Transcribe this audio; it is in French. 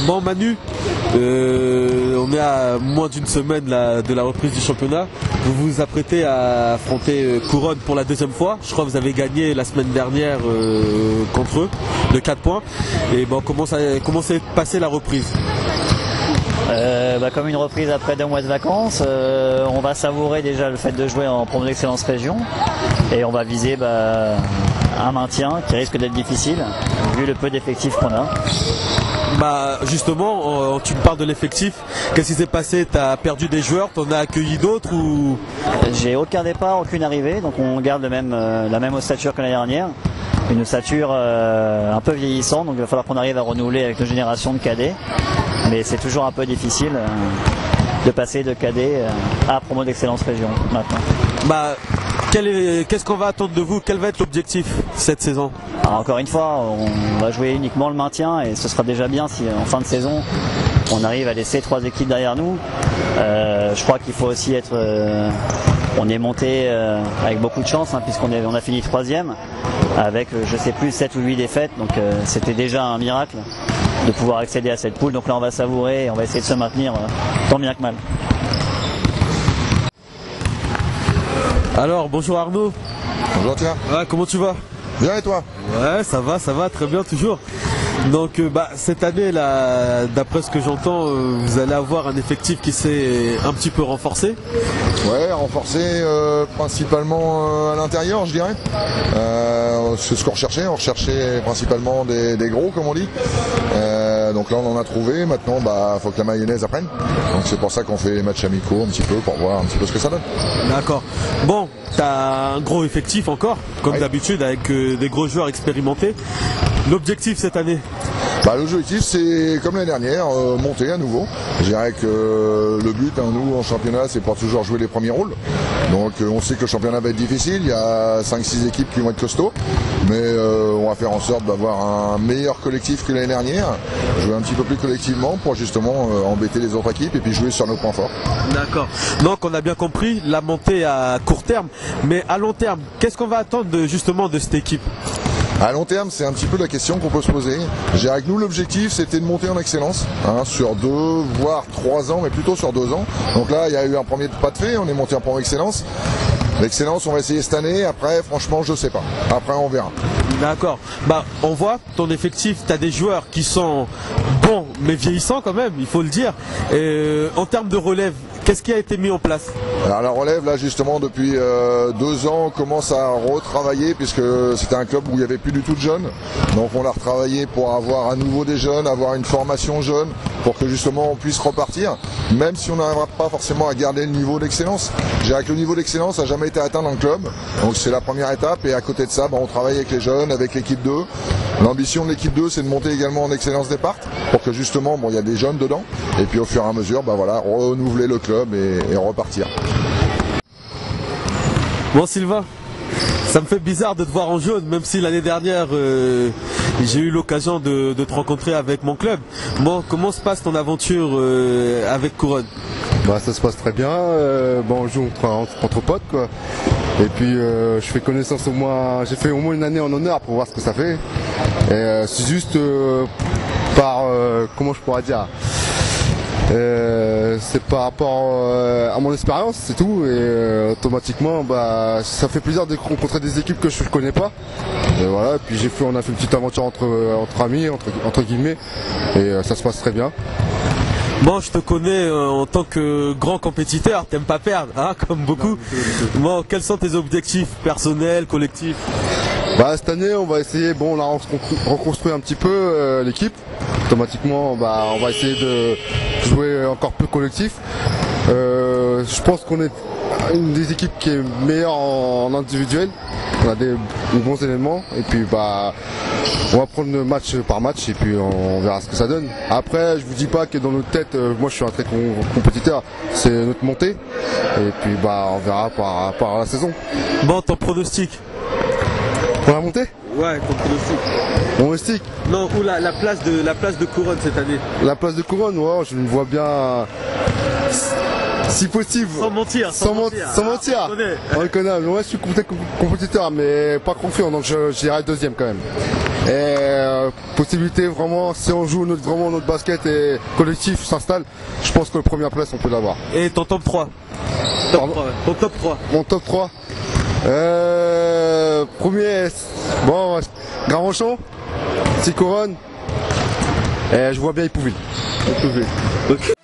Bon Manu, on est à moins d'une semaine de la reprise du championnat. Vous vous apprêtez à affronter Couronne pour la deuxième fois. Je crois que vous avez gagné la semaine dernière contre eux de 4 points. Et bon, comment s'est passée la reprise? Comme une reprise après 2 mois de vacances, on va savourer déjà le fait de jouer en promo d'excellence région et on va viser un maintien qui risque d'être difficile vu le peu d'effectifs qu'on a. Justement, tu me parles de l'effectif. Qu'est-ce qui s'est passé? Tu as perdu des joueurs, tu en as accueilli d'autres ou... J'ai aucun départ, aucune arrivée, donc on garde la même ossature que l'année dernière. Une ossature un peu vieillissante, donc il va falloir qu'on arrive à renouveler avec nos générations de cadets. Mais c'est toujours un peu difficile de passer de cadet à promo d'excellence région maintenant. Qu'est-ce qu'on va attendre de vous? Quel va être l'objectif cette saison? Alors, encore une fois, on va jouer uniquement le maintien et ce sera déjà bien si en fin de saison on arrive à laisser 3 équipes derrière nous. Je crois qu'il faut aussi être... on est monté avec beaucoup de chance puisqu'on a fini 3e avec je sais plus 7 ou 8 défaites, donc c'était déjà un miracle de pouvoir accéder à cette poule. Donc là on va savourer et on va essayer de se maintenir tant bien que mal. Alors bonjour Arnaud. Bonjour Thierry. Comment tu vas? Bien et toi? Ouais, ça va, très bien toujours. Donc cette année là, d'après ce que j'entends, vous allez avoir un effectif qui s'est un petit peu renforcé. Ouais, renforcé principalement à l'intérieur, je dirais. C'est ce qu'on recherchait. On recherchait principalement des gros, comme on dit. Donc là on en a trouvé. Maintenant faut que la mayonnaise apprenne. Donc c'est pour ça qu'on fait les matchs amicaux un petit peu pour voir un petit peu ce que ça donne. D'accord. Bon, t'as un gros effectif encore, comme d'habitude, avec des gros joueurs expérimentés. L'objectif cette année? L'objectif c'est comme l'année dernière, monter à nouveau. Je dirais que le but nous en championnat c'est pas toujours jouer les premiers rôles. Donc on sait que le championnat va être difficile, il y a 5-6 équipes qui vont être costauds. Mais on va faire en sorte d'avoir un meilleur collectif que l'année dernière, jouer un petit peu plus collectivement pour justement embêter les autres équipes et puis jouer sur nos points forts. D'accord. Donc on a bien compris la montée à court terme, mais à long terme, qu'est-ce qu'on va attendre justement de cette équipe? À long terme, c'est un petit peu la question qu'on peut se poser. Je dirais que nous, l'objectif, c'était de monter en excellence sur 2, voire 3 ans, mais plutôt sur 2 ans. Donc là, il y a eu un premier pas de fait, on est monté en point excellence. L'excellence, on va essayer cette année. Après, franchement, je sais pas. Après, on verra. D'accord. On voit ton effectif, tu as des joueurs qui sont bons, mais vieillissants quand même, il faut le dire. En termes de relève, qu'est-ce qui a été mis en place? Alors la relève, là justement depuis 2 ans, on commence à retravailler puisque c'était un club où il n'y avait plus du tout de jeunes. Donc on l'a retravaillé pour avoir à nouveau des jeunes, avoir une formation jeune pour que justement on puisse repartir, même si on n'arrivera pas forcément à garder le niveau d'excellence. Je dirais que le niveau d'excellence n'a jamais été atteint dans le club, donc c'est la première étape et à côté de ça, on travaille avec les jeunes, avec l'équipe 2. L'ambition de l'équipe 2 c'est de monter également en excellence départ pour que justement il y a des jeunes dedans et puis au fur et à mesure renouveler le club et repartir. Bon Sylvain, ça me fait bizarre de te voir en jaune, même si l'année dernière j'ai eu l'occasion de te rencontrer avec mon club. Bon, comment se passe ton aventure avec Couronne? Ça se passe très bien, on joue entre potes quoi. Et puis je fais connaissance j'ai fait au moins une année en honneur pour voir ce que ça fait. Et c'est juste comment je pourrais dire, c'est par rapport à mon expérience, c'est tout, et automatiquement ça fait plaisir de rencontrer des équipes que je ne connais pas. Et voilà, puis on a fait une petite aventure entre amis, entre guillemets, et ça se passe très bien. Bon, je te connais en tant que grand compétiteur, t'aimes pas perdre, comme beaucoup. Bon, quels sont tes objectifs personnels, collectifs? Cette année, on va essayer, on a reconstruit un petit peu l'équipe. Automatiquement, on va essayer de jouer encore plus collectif. Je pense qu'on est une des équipes qui est meilleure en individuel. On a des bons éléments et puis on va prendre match par match et puis on verra ce que ça donne. Après, je vous dis pas que dans notre tête, moi je suis un très compétiteur, c'est notre montée et puis on verra par la saison. Bon, ton pronostic pour la montée? Ouais, ton pronostic. Mon pronostic? Non, ou la place de Couronne cette année. La place de Couronne, je me vois bien Si possible. Sans mentir. Sans mentir. On le connaît. Moi, je suis compétiteur, mais pas confiant, donc j'irai deuxième quand même. Et possibilité vraiment, si on joue vraiment notre basket et collectif s'installe, je pense que la première place on peut l'avoir. Et ton top 3 Ton top 3. Mon top 3 premier, bon, Grand-Rochon, Couronne, et je vois bien Épouville. Ok.